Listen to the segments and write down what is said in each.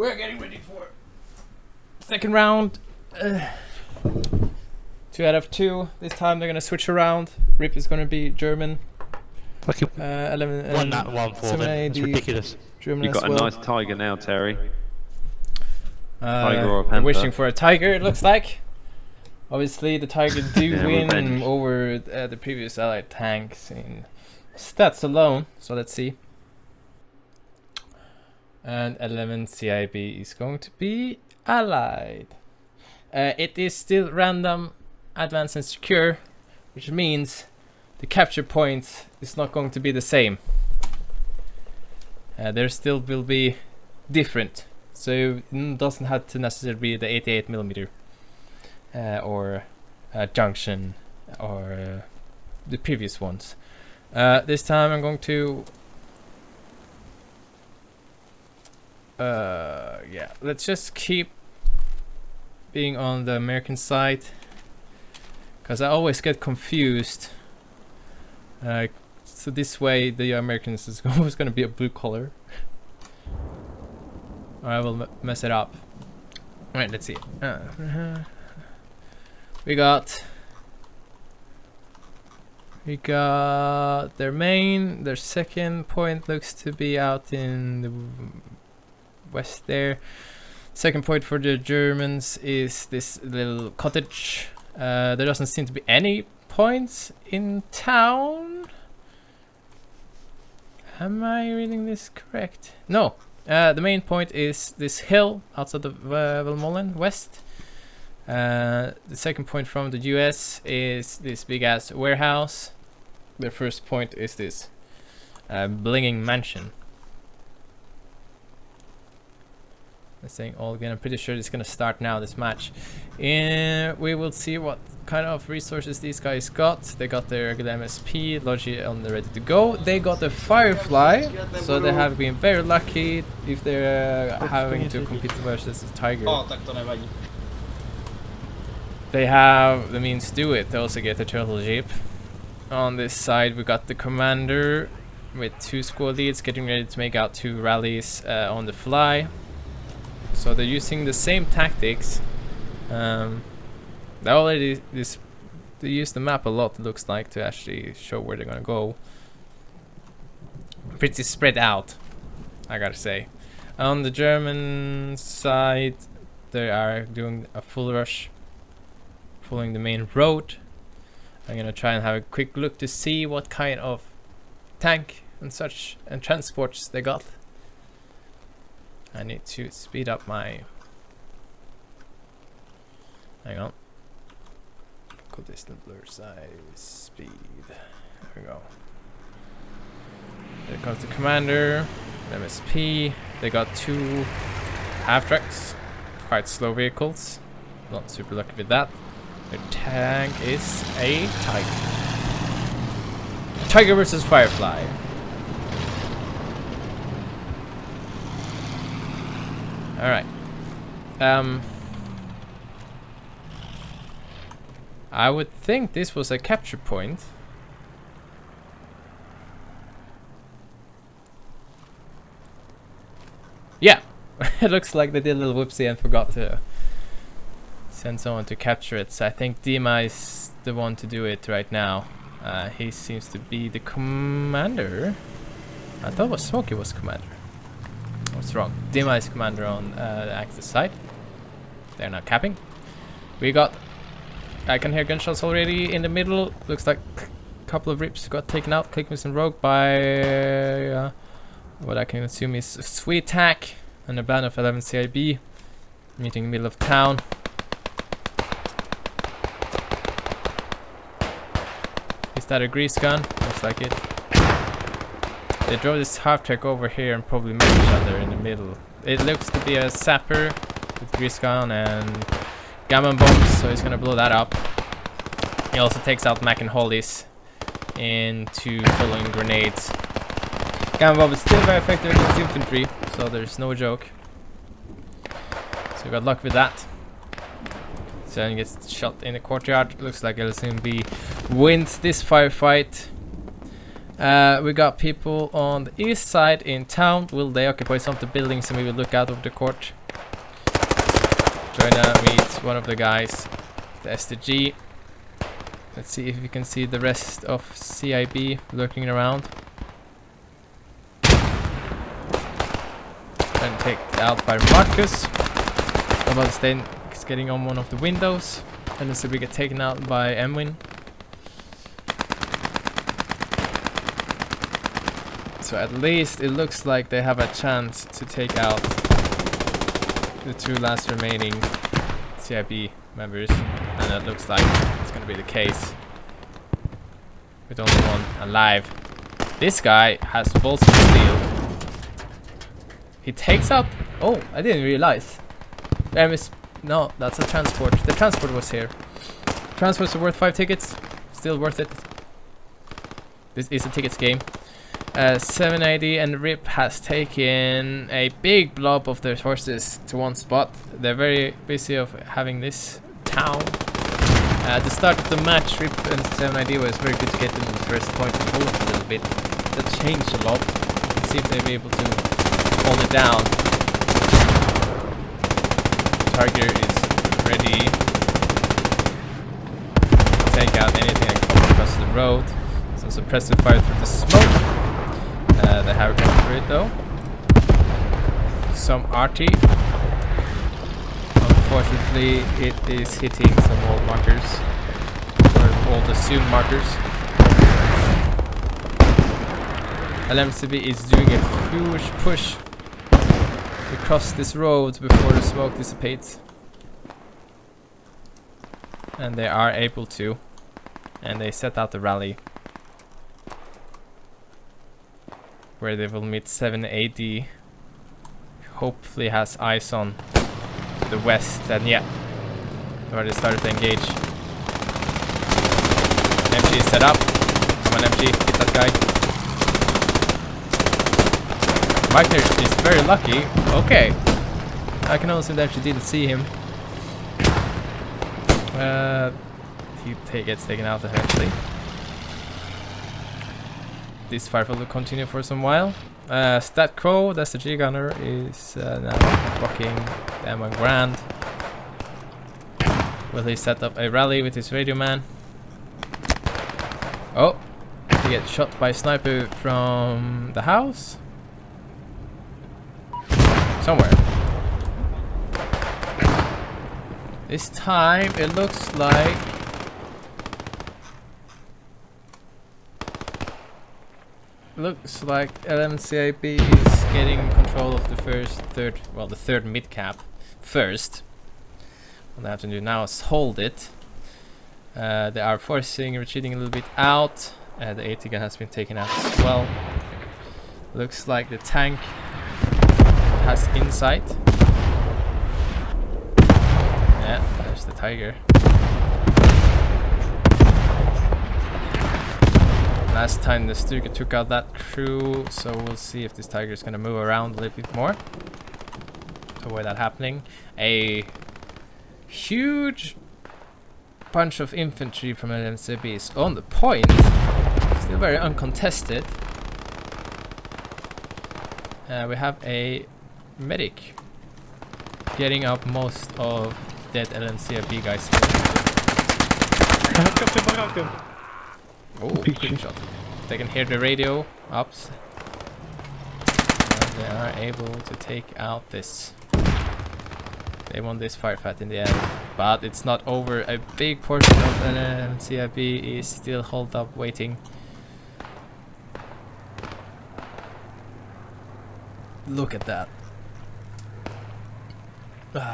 We're getting ready for second round. 2 out of 2. This time they're gonna switch around. Rip is gonna be German. Fucking 11 won that one for them. It's ridiculous. German You've as got well. a nice tiger now, Terry. Tiger or a They're panther? wishing for a tiger, it looks like. Obviously, the tiger do Yeah, win revenge. over the previous allied tanks in stats alone. So let's see. And 11 CIB is going to be allied. It is still random, advanced and secure, which means the capture point is not going to be the same. There still will be different, so it doesn't have to necessarily be the 88mm or junction or the previous ones. This time I'm going to yeah, let's just keep being on the American side, because I always get confused. So this way the Americans is always going to be a blue color. Or I will mess it up. Alright, let's see. We got their main, their second point looks to be out in the west there. Second point for the Germans is this little cottage. There doesn't seem to be any points in town. Am I reading this correct? No. The main point is this hill outside of Valmollen west. The second point from the US is this big ass warehouse. The first point is this blinging mansion. This thing all again. I'm pretty sure it's gonna start now, this match. And we will see what kind of resources these guys got. They got their regular MSP, Logi on the ready to go. They got the Firefly, so they have been very lucky if they're having to compete versus the Tiger. They have the means to do it. They also get the Turtle Jeep. On this side we got the Commander with 2 squad leads getting ready to make out 2 rallies on the fly. So they're using the same tactics. They already they use the map a lot, it looks like, to actually show where they're gonna go. Pretty spread out, I gotta say. On the German side, they are doing a full rush, following the main road. I'm gonna try and have a quick look to see what kind of tank and such and transports they got. I need to speed up my... Hang on. Call this the blur size speed. There we go. There comes the Commander, MSP. They got 2 half-tracks, quite slow vehicles. Not super lucky with that. Their tank is a Tiger. Tiger versus Firefly. Alright. I would think this was a capture point. Yeah. It looks like they did a little whoopsie and forgot to send someone to capture it. So I think Dima is the one to do it right now. He seems to be the commander. I thought it was Smokey was commander. I was wrong. Dima is commander on the Axis side. They're now capping. We got... I can hear gunshots already in the middle. Looks like a couple of rips got taken out. Clickmas and Rogue by... what I can assume is a Sweet Attack. And a band of 11 CIB. Meeting in the middle of town. Is that a grease gun? Looks like it. They drove this half-track over here and probably met each other in the middle. It looks to be a sapper with grease gun and gammon bombs, so he's gonna blow that up. He also takes out Mac and Hollies into following grenades. Gammon bomb is still very effective against infantry, so there's no joke. So we got luck with that. So he gets shot in the courtyard. Looks like LSMB wins this firefight. We got people on the east side in town. Will they occupy some of the buildings and maybe look out of the court? Joyna meets one of the guys, the SDG. Let's see if we can see the rest of CIB lurking around. And taken out by Marcus. Stein is getting on one of the windows. And then we get taken out by Emwin. So at least it looks like they have a chance to take out the 2 last remaining CIB members. And that looks like it's gonna be the case. With only one alive. This guy has balls of steel. He takes out... Oh, I didn't realize. There is... No, that's a transport. The transport was here. Transports are worth 5 tickets. Still worth it. This is a tickets game. 780 and RIP has taken a big blob of their forces to one spot. They're very busy of having this town. At the start of the match, RIP and 780 was very good to get them in the first point and hold it a little bit. That changed a lot. Let's see if they'll be able to hold it down. Tiger is ready to take out anything that comes across the road. Some suppressive fire through the smoke. They have gone through it though. Some RT. Unfortunately, it is hitting some old markers. Or old assumed markers. LMCB is doing a huge push to cross this road before the smoke dissipates. And they are able to. And they set out the rally. Where they will meet 780. Hopefully has eyes on the west. And yeah, already started to engage. MG is set up. Come on MG, hit that guy. Wagner is very lucky. Okay. I can also that she didn't see him. He gets taken out eventually. This firefight will continue for some while. Stat Crow, that's the G gunner, is now blocking the M1 Grand. Will he set up a rally with his radio man? Oh, he gets shot by a sniper from the house. Somewhere. This time it looks like LMCIB is getting control of the third mid cap first. What they have to do now is hold it. They are forcing retreating a little bit out. The AT gun has been taken out as well. Looks like the tank has insight. Yeah, there's the Tiger. Last time the Stuka took out that crew, so we'll see if this Tiger is going to move around a little bit more to avoid that happening. A huge bunch of infantry from LMCB is on the point, still very uncontested. We have a medic getting up most of dead LMCB guys here. Oh, good shot. They can hear the radio ups. And they are able to take out this. They won this firefight in the end. But it's not over. A big portion of LMCB is still holed up waiting. Look at that. Being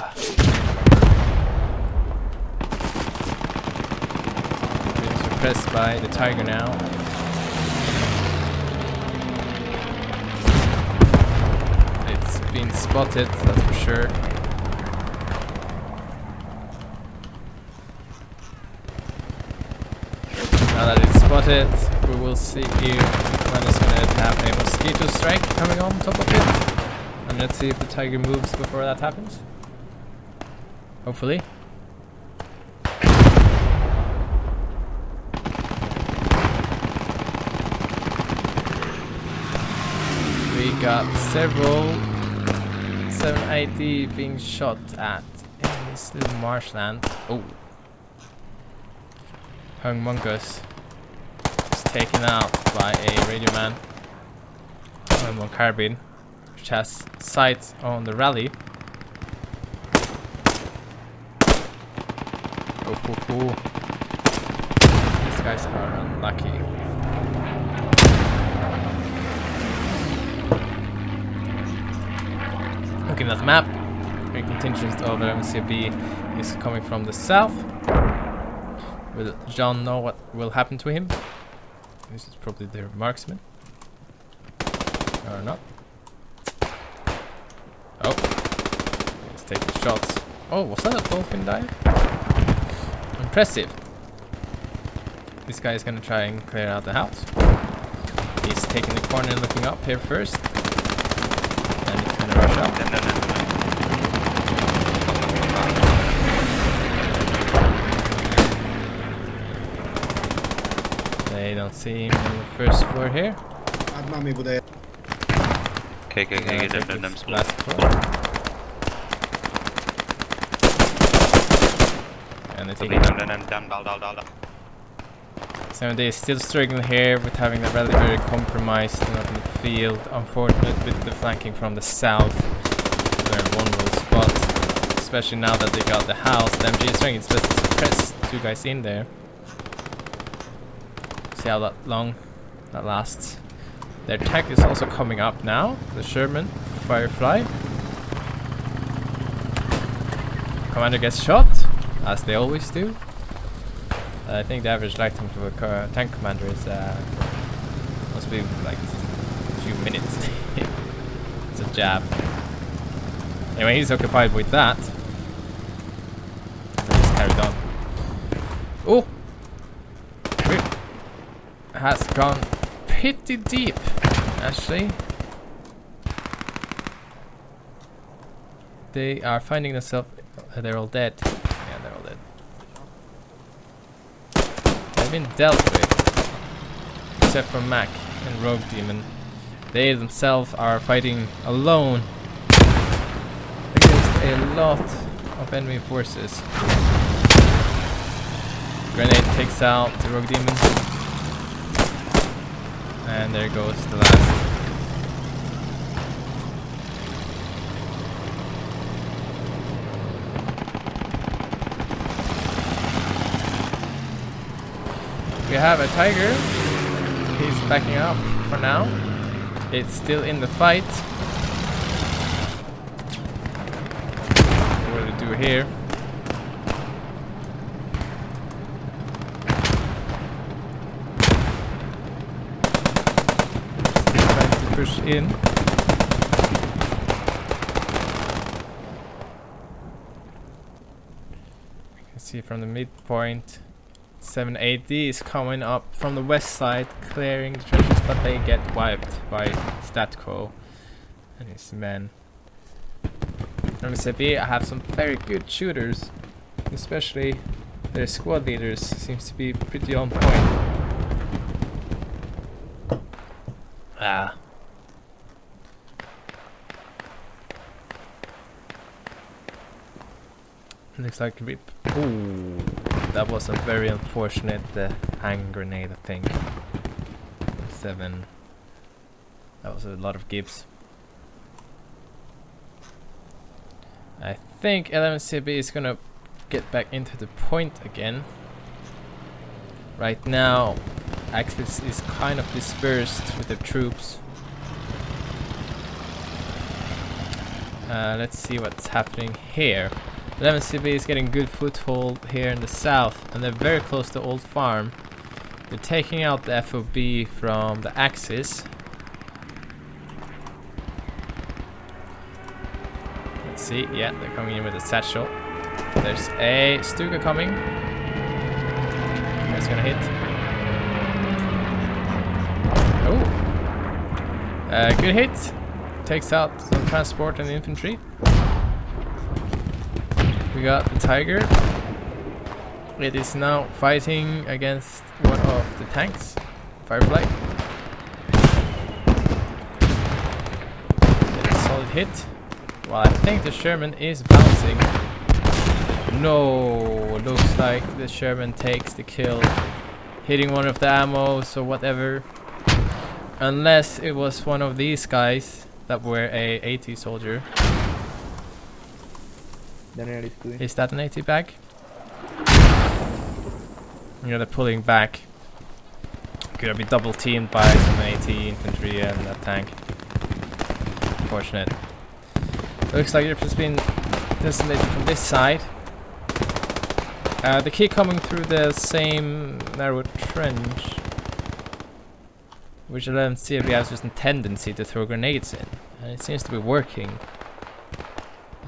suppressed by the Tiger now. It's been spotted, that's for sure. Now that it's spotted, we will see if when it's going to have a mosquito strike coming on top of it. And let's see if the Tiger moves before that happens. Hopefully. We got several 780 being shot at in this little marshland. Oh. Hung Mongoose is taken out by a radio man. One carbine, which has sights on the rally. Oh. These guys are unlucky. Looking at the map, the contingent of MCB is coming from the south. Will John know what will happen to him? This is probably their marksman. Or not. Oh. He's taking shots. Oh, was that a dolphin dive? Impressive. This guy is gonna try and clear out the house. He's taking the corner and looking up here first. And he's gonna rush up. They don't see him on the first floor here. Okay, Last floor. And it's down. 7D is still struggling here with having the rally very compromised and not in the field. Unfortunate with the flanking from the south. They're in vulnerable spot. Especially now that they got the house. The MG is trying its best to suppress two guys in there. See how long that lasts. Their tank is also coming up now. The Sherman Firefly. Commander gets shot, as they always do. I think the average lifetime for a tank commander is must be like a few minutes. It's a jab. Anyway, he's occupied with that. Just carried on. Oh, has gone pretty deep, actually. They are finding themselves. They're all dead. Yeah, they're all dead. They've been dealt with, except for Mac and Rogue Demon. They themselves are fighting alone against a lot of enemy forces. Grenade takes out the Rogue Demon. And there goes the last. We have a Tiger. He's backing up for now. It's still in the fight. What do we do here? Push in. You can see from the midpoint 780 is coming up from the west side, clearing the trenches, but they get wiped by Statco and his men. MCB have some very good shooters, especially their squad leaders seems to be pretty on point. Looks like RIP. Ooh, that was a very unfortunate hand grenade, I think. 7. That was a lot of gibbs. I think 11CB is gonna get back into the point again. Right now, Axis is kind of dispersed with the troops. Let's see what's happening here. 11CB is getting good foothold here in the south, and they're very close to Old Farm. They're taking out the FOB from the Axis. Let's see, yeah, they're coming in with a satchel. There's a Stuka coming. That's gonna hit. Oh, good hit. Takes out some transport and infantry. We got the Tiger. It is now fighting against one of the tanks, Firefly. hit. Well, I think the Sherman is bouncing. No, looks like the Sherman takes the kill, hitting one of the ammos or whatever. Unless it was one of these guys that were a AT soldier. Is that an AT bag? Yeah, they're pulling back. Could have been double teamed by some AT infantry and a tank. Unfortunate. Looks like it's been decimated from this side. They keep coming through the same narrow trench, which 11 CFB has just a tendency to throw grenades in, and it seems to be working.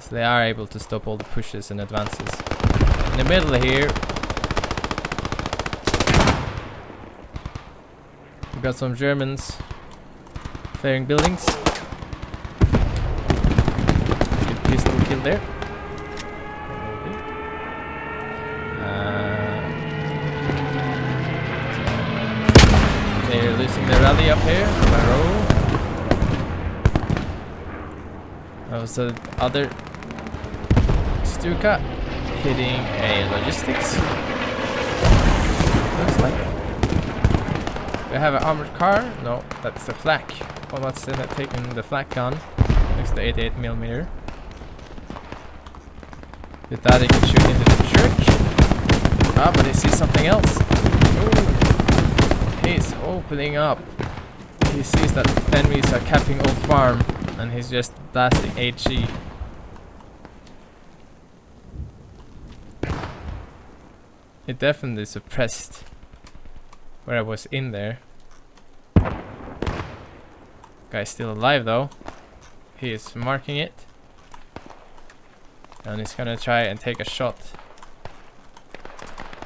So they are able to stop all the pushes and advances. In the middle here, we've got some Germans clearing buildings. Good pistol kill there. They're losing their rally up here. Barrow. That was the other Stuka hitting a logistics. Looks like we have an armored car. No, that's the flak. Well, that's taking the flak gun next to 88mm. With that, he can shoot into the church. Ah, but he sees something else. Ooh. He's opening up. He sees that enemies are capping old farm, and he's just blasting HE. It definitely suppressed where I was in there. Guy's still alive though. He is marking it. And he's gonna try and take a shot.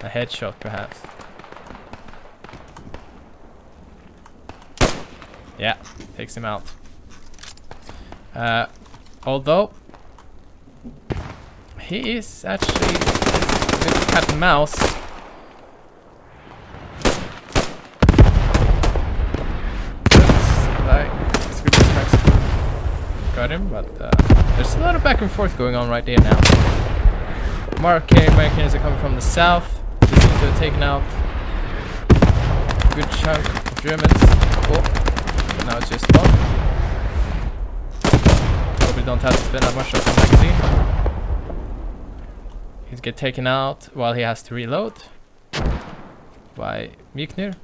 A headshot perhaps. Yeah, takes him out. Although he is actually with cat and mouse. Got him, but there's a lot of back and forth going on right there now. Americans are coming from the south. They seem to have taken out a good chunk of Germans. Oh, now it's just one. Hope we don't have to spend that much of the magazine. He's get taken out while he has to reload by Mjolnir.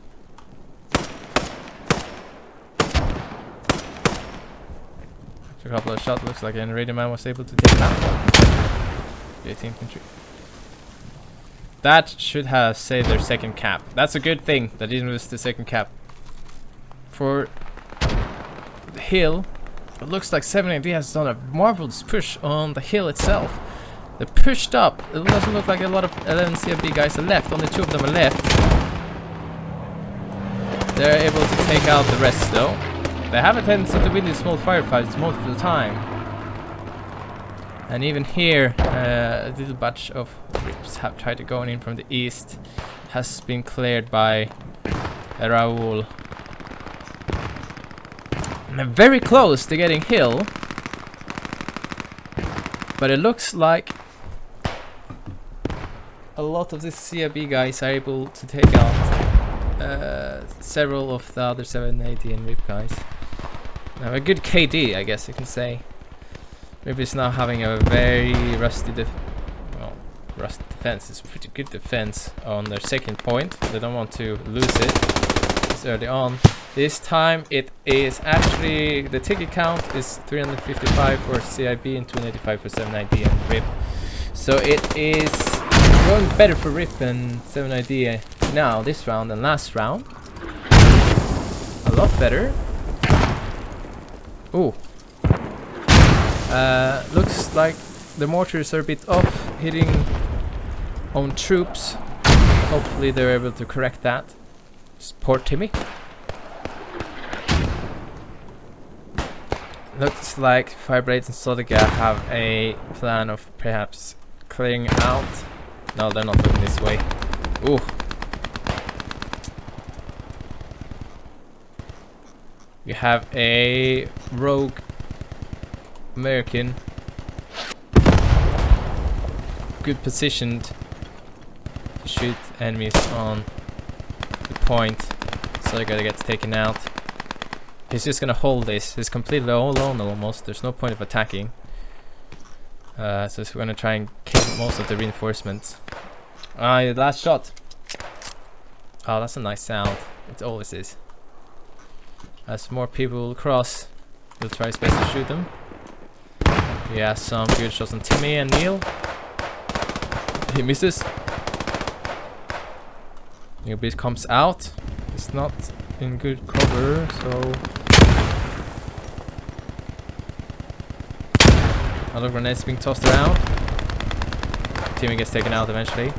A couple of shots, looks like an radio man was able to take him out. The 18th infantry. That should have saved their second cap. That's a good thing that didn't lose the second cap. For the hill, it looks like 7AD has done a marvelous push on the hill itself. They pushed up. It doesn't look like a lot of 11 CFB guys are left. Only 2 of them are left. They're able to take out the rest though. They have a tendency to win these small firefights most of the time. And even here, a little batch of Rips have tried to go in from the east. Has been cleared by Raoul. And they're very close to getting Hill. But it looks like a lot of the CRB guys are able to take out several of the other 780 and Rip guys. Now a good KD, I guess you can say. Rip is now having a very rusty rusty defense. It's pretty good defense on their second point. They don't want to lose it. It's early on. This time it is actually, the ticket count is 355 for CIB and 285 for 7ID and Rip. So it is going better for Rip and 7ID now this round than last round. A lot better. Ooh. Looks like the mortars are a bit off, hitting on troops. Hopefully they're able to correct that. Support Timmy. Looks like Fireblades and Soliga have a plan of perhaps clearing out. No, they're not looking this way. Ooh. You have a rogue American. Good positioned to shoot enemies on the point, so the guy gets taken out. He's just gonna hold this. He's completely all alone almost. There's no point of attacking. So we're gonna try and kill most of the reinforcements. Last shot. Oh, that's a nice sound. It always is. As more people will cross, we'll try his best to shoot them. Yeah, some good shots on Timmy and Neil. He misses. Newbie comes out. He's not in good cover, so other grenades being tossed around. Timmy gets taken out eventually.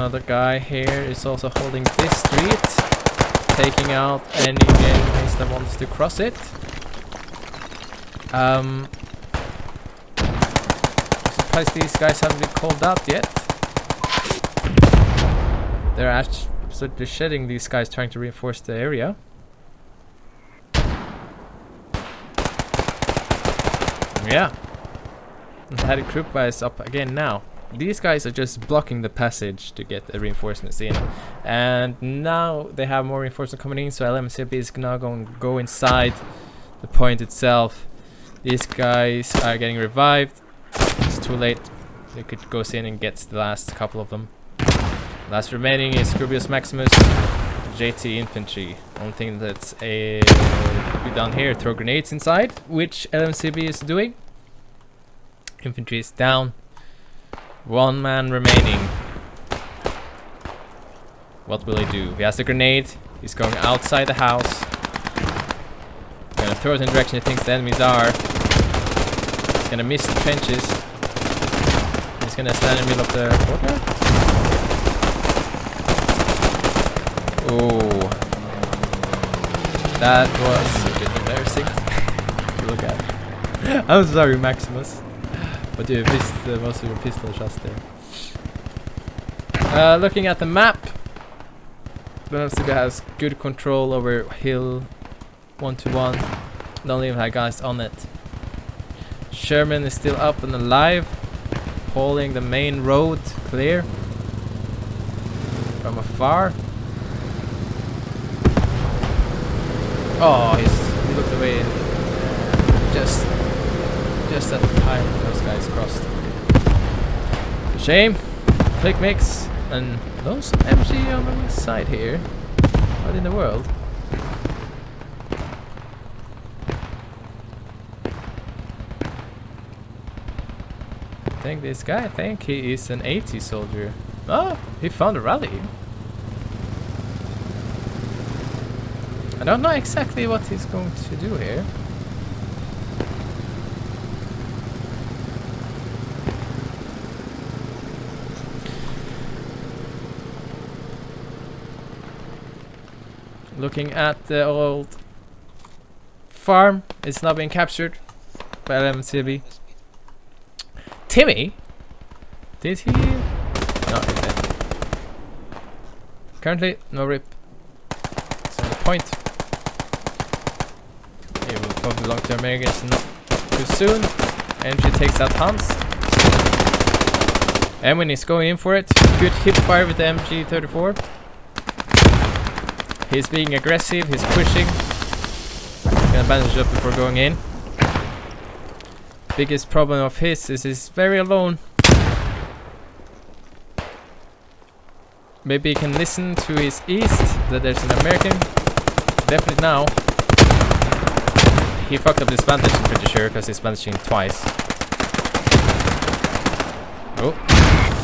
Another guy here is also holding this street, taking out any enemies that wants to cross it. I'm surprised these guys haven't been called out yet. They're absolutely shedding these guys trying to reinforce the area. Yeah. Had Krupa is up again now. These guys are just blocking the passage to get the reinforcements in. And now they have more reinforcements coming in, so LMCB is now going to go inside the point itself. These guys are getting revived. It's too late. They could go in and get the last couple of them. Last remaining is Scroobius Maximus, JT Infantry. Only thing that's be done here, throw grenades inside, which LMCB is doing. Infantry is down. One man remaining. What will he do? He has a grenade. He's going outside the house. Gonna throw it in the direction he thinks the enemies are. He's gonna miss the trenches. He's gonna stand in the middle of the courtyard. Oh, that was a bit embarrassing to look at. I'm sorry, Maximus, but you missed most of your pistol shots there. Looking at the map, Bundesliga has good control over Hill 1-1. Don't even have guys on it. Sherman is still up and alive, holding the main road clear from afar. Oh, he looked away just at the time those guys crossed. Shame. Click mix and those MG on the side here. What in the world? I think this guy, he is an 80 soldier. Oh, he found a rally. I don't know exactly what he's going to do here. Looking at the old farm, it's now being captured by LMCB. Timmy? Did he? No, he's dead. Currently, no rip. It's on the point. He will probably belong to Americans not too soon. Entry takes out Hans. And when he's going in for it, good hip fire with the MG34. He's being aggressive, he's pushing. Gonna bandage up before going in. Biggest problem of his is he's very alone. Maybe he can listen to his east that there's an American. Definitely now. He fucked up this bandage, I'm pretty sure, because he's bandaging twice. Oh,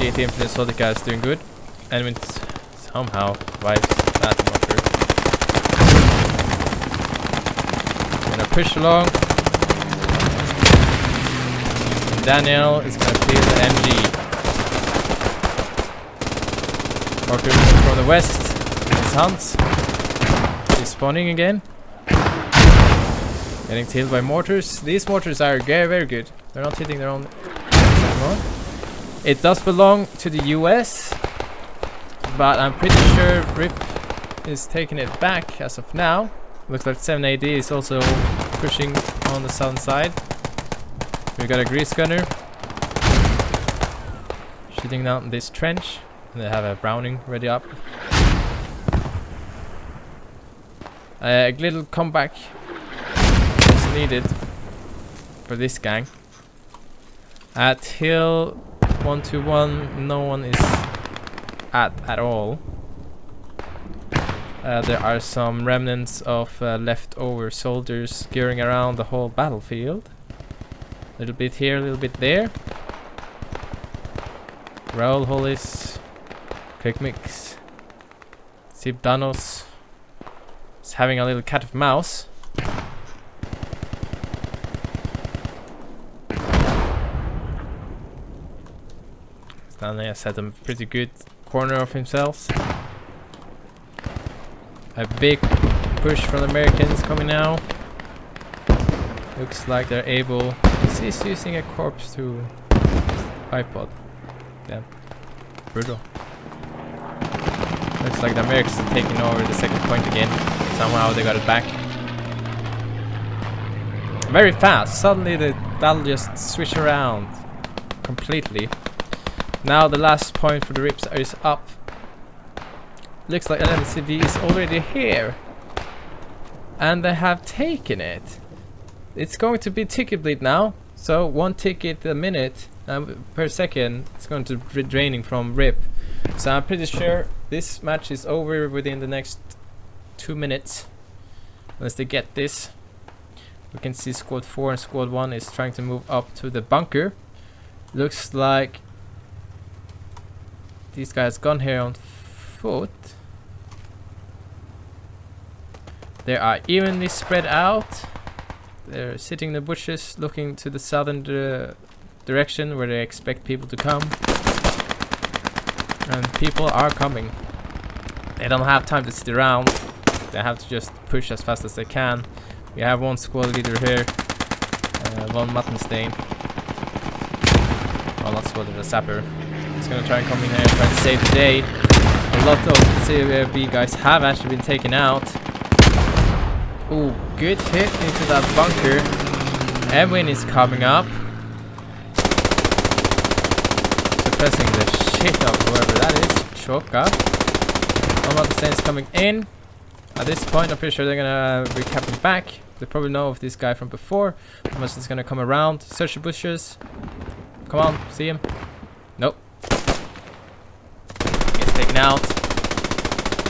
GT Infinite Solica is doing good. And somehow survives that marker. Gonna push along. And Daniel is gonna clear the MG. Marker from the west. It's Hans. He's spawning again. Getting killed by mortars. These mortars are very, very good. They're not hitting their own anymore. It does belong to the US, but I'm pretty sure Rip is taking it back as of now. Looks like 7AD is also pushing on the southern side. We got a grease gunner shooting down this trench, and they have a Browning ready up. A little comeback is needed for this gang. At hill 121, no one is at all. There are some remnants of leftover soldiers skirting around the whole battlefield. A little bit here, a little bit there. Raul Hollis, Quick Mix, Sib Danos is having a little cat of mouse. Stanley has had a pretty good corner of himself. A big push from the Americans coming now. Looks like they're able. He's using a corpse to iPod. Yeah, brutal. Looks like the Americans are taking over the second point again. Somehow they got it back. Very fast. Suddenly the battle just switched around completely. Now the last point for the Rips is up. Looks like LMCB is already here. And they have taken it. It's going to be ticket bleed now. So 1 ticket a minute per second. It's going to be draining from Rip. So I'm pretty sure this match is over within the next 2 minutes. Unless they get this. We can see squad 4 and squad 1 is trying to move up to the bunker. Looks like these guys gone here on foot. They are evenly spread out. They're sitting in the bushes looking to the southern direction where they expect people to come. And people are coming. They don't have time to sit around. They have to just push as fast as they can. We have one squad leader here. Von Mattenstein. Well, not squad leader, sapper. He's gonna try and come in here and try to save the day. A lot of CVB guys have actually been taken out. Ooh, good hit into that bunker. Edwin is coming up. Suppressing the shit of whoever that is. Choka. Mattenstein is coming in. At this point, I'm pretty sure they're gonna be capping back. They probably know of this guy from before. How much is gonna come around? Search the bushes. Come on, see him. Nope. Gets taken out.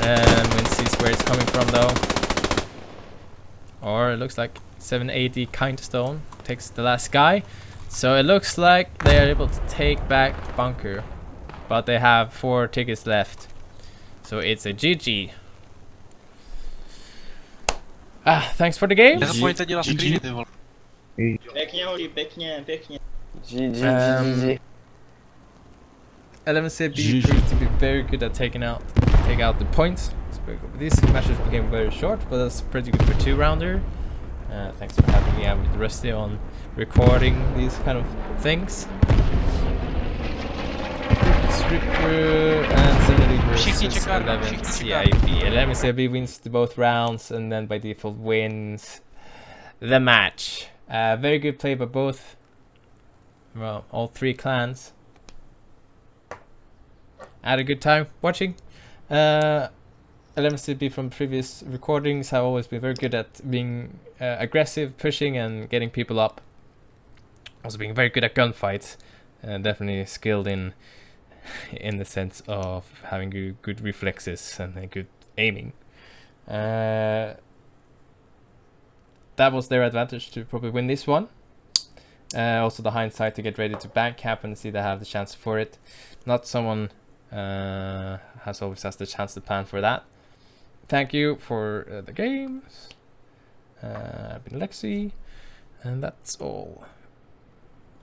And we see where it's coming from though. Or it looks like 780 Kindstone takes the last guy. So it looks like they are able to take back the bunker. But they have 4 tickets left. So it's a GG. Thanks for the game. LMCB proved to be very good at take out the points. These matches became very short, but that's pretty good for 2-rounder. Thanks for having me. I'm with Rusty on recording these kind of things. Stripper and 70 versus 11 CIB. LMCB wins both rounds and then by default wins the match. Very good play by both, well, all 3 clans. I had a good time watching. LMCB from previous recordings have always been very good at being aggressive, pushing and getting people up. Also being very good at gunfights. Definitely skilled in the sense of having good reflexes and good aiming. That was their advantage to probably win this one. Also the hindsight to get ready to bank cap and see they have the chance for it. Not someone has always has the chance to plan for that. Thank you for the games. I've been Lexi, and that's all.